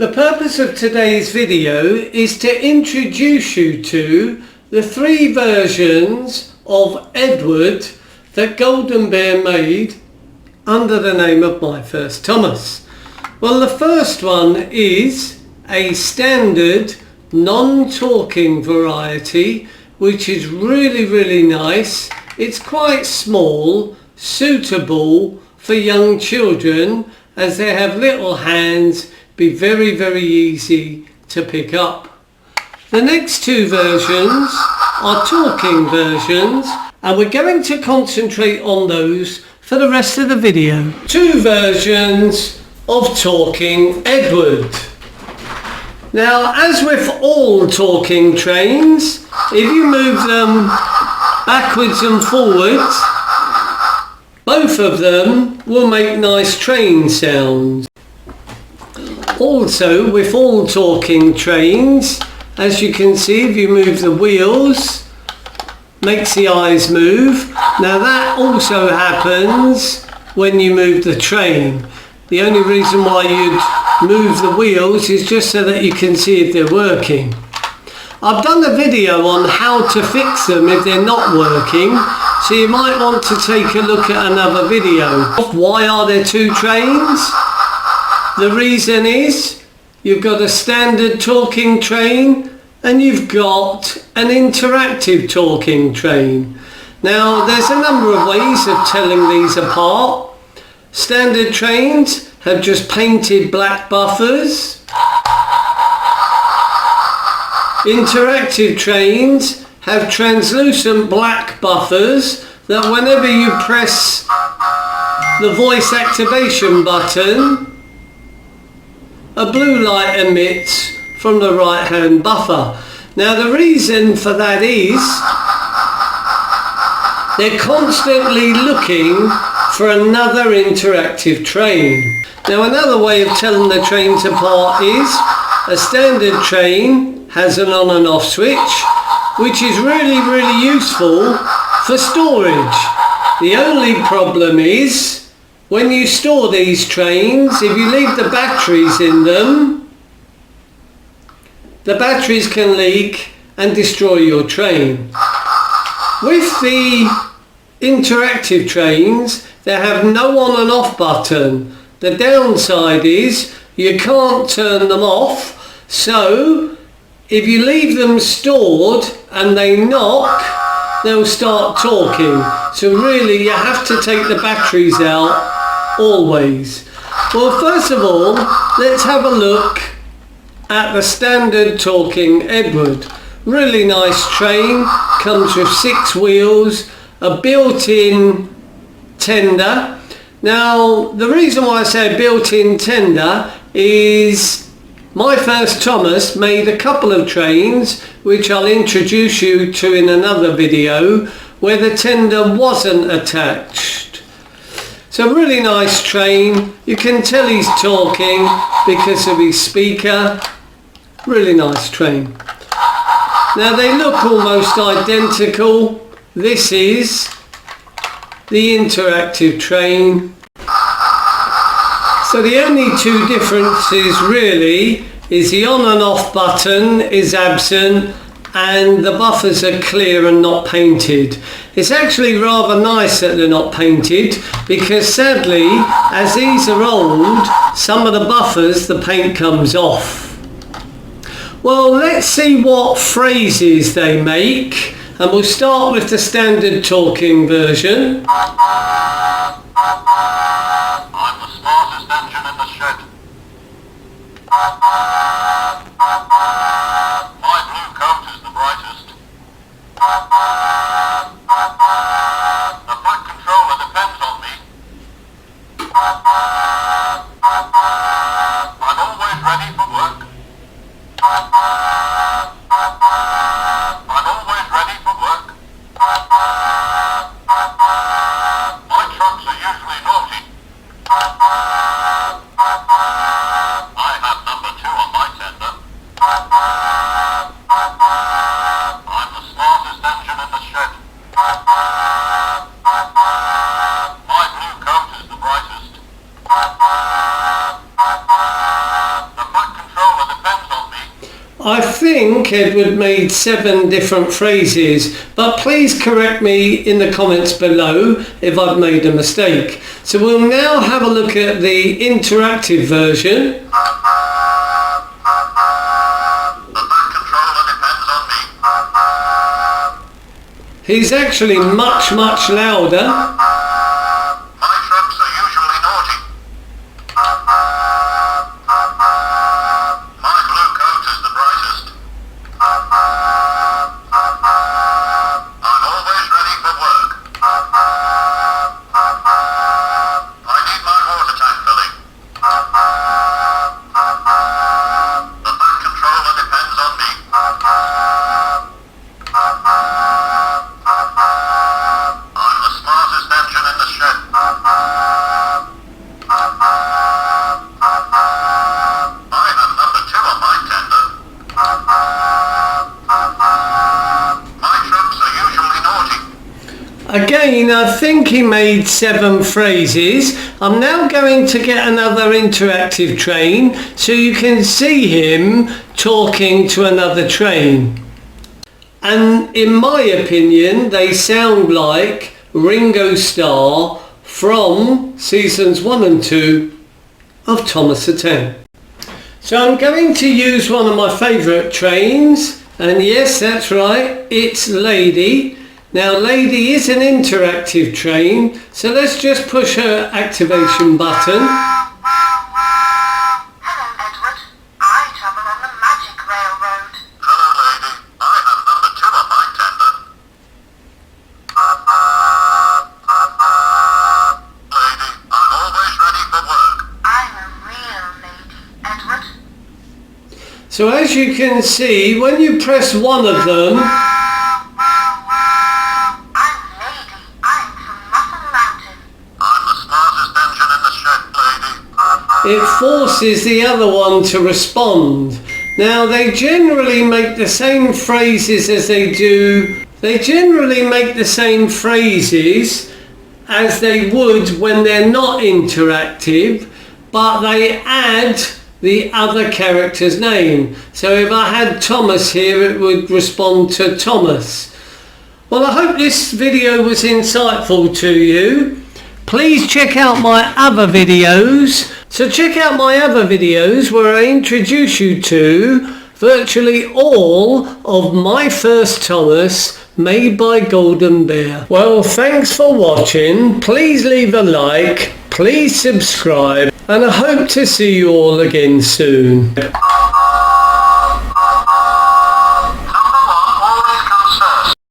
The purpose of today's video is to introduce you to the three versions of Edward that Golden Bear made under the name of My First Thomas. Well, the first one is a standard non-talking variety, which is really nice. It's quite small, suitable for young children as they have little hands, be very easy to pick up. The next two versions are talking versions, and we're going to concentrate on those for the rest of the video. Two versions of Talking Edward. Now, as with all talking trains, if you move them backwards and forwards, both of them will make nice train sounds. Also, with all talking trains, as you can see, if you move the wheels, makes the eyes move. Now that also happens when you move the train. The only reason why you'd move the wheels is just so that you can see if they're working. I've done a video on how to fix them if they're not working, so you might want to take a look at another video. Why are there two trains? The reason is you've got a standard talking train and you've got an interactive talking train. Now, there's a number of ways of telling these apart. Standard trains have just painted black buffers. Interactive trains have translucent black buffers that whenever you press the voice activation button, a blue light emits from the right hand buffer. Now the reason for that is they're constantly looking for another interactive train. Now another way of telling the trains apart is a standard train has an on and off switch, which is really useful for storage. The only problem is when you store these trains, if you leave the batteries in them, the batteries can leak and destroy your train. With the interactive trains, they have no on and off button. The downside is you can't turn them off, so if you leave them stored and they knock, they'll start talking. So really you have to take the batteries out always. Well, first of all, let's have a look at the standard Talking Edward. Really nice train, comes with 6 wheels, a built-in tender. Now, the reason why I say built-in tender is My First Thomas made a couple of trains, which I'll introduce you to in another video, where the tender wasn't attached. So really nice train. You can tell he's talking because of his speaker. Really nice train. Now they look almost identical. This is the interactive train. So the only two differences really is the on and off button is absent and the buffers are clear and not painted. It's actually rather nice that they're not painted because sadly, as these are old, some of the buffers, the paint comes off. Well, let's see what phrases they make, and we'll start with the standard talking version. I'm the smartest engine in the shed. My blue coat is the brightest. The flight controller depends on me. I'm always ready for work. I'm always ready for work. My trucks are usually naughty. I have number 2 on my tender. I'm the smartest engine in the shed. My blue coat is the brightest. The back control I think Edward made 7 different phrases, but please correct me in the comments below if I've made a mistake. So we'll now have a look at the interactive version. The back controller depends on me. He's actually much louder. My trucks are usually naughty. My blue coat is the brightest. I'm always ready for work. I need my water tank filling. The back controller depends on me. I'm the smartest engine in the shed. I have number 2 on my tender. My trucks are usually naughty. Again, I think he made 7 phrases. I'm now going to get another interactive train so you can see him talking to another train. And in my opinion, they sound like Ringo Starr from seasons 1 and 2 of Thomas the Tank. So I'm going to use one of my favourite trains, and yes, that's right, it's Lady. Now Lady is an interactive train, so let's just push her activation button. Hello, Edward. I travel on the Magic Railroad. Hello, lady. I have number 2 on my tender. Lady, I'm always ready for work. I'm a real lady, Edward. So as you can see, when you press one of them, I'm Lady. I'm from Muffin Mountain. I'm the smartest engine in the shed, lady. it forces the other one to respond. Now they generally make the same phrases as they would when they're not interactive, but they add the other character's name. So if I had Thomas here, it would respond to Thomas. Well, I hope this video was insightful to you. Please check out my other videos. So check out my other videos where I introduce you to virtually all of My First Thomas made by Golden Bear. Well, thanks for watching. Please leave a like, please subscribe, and I hope to see you all again soon.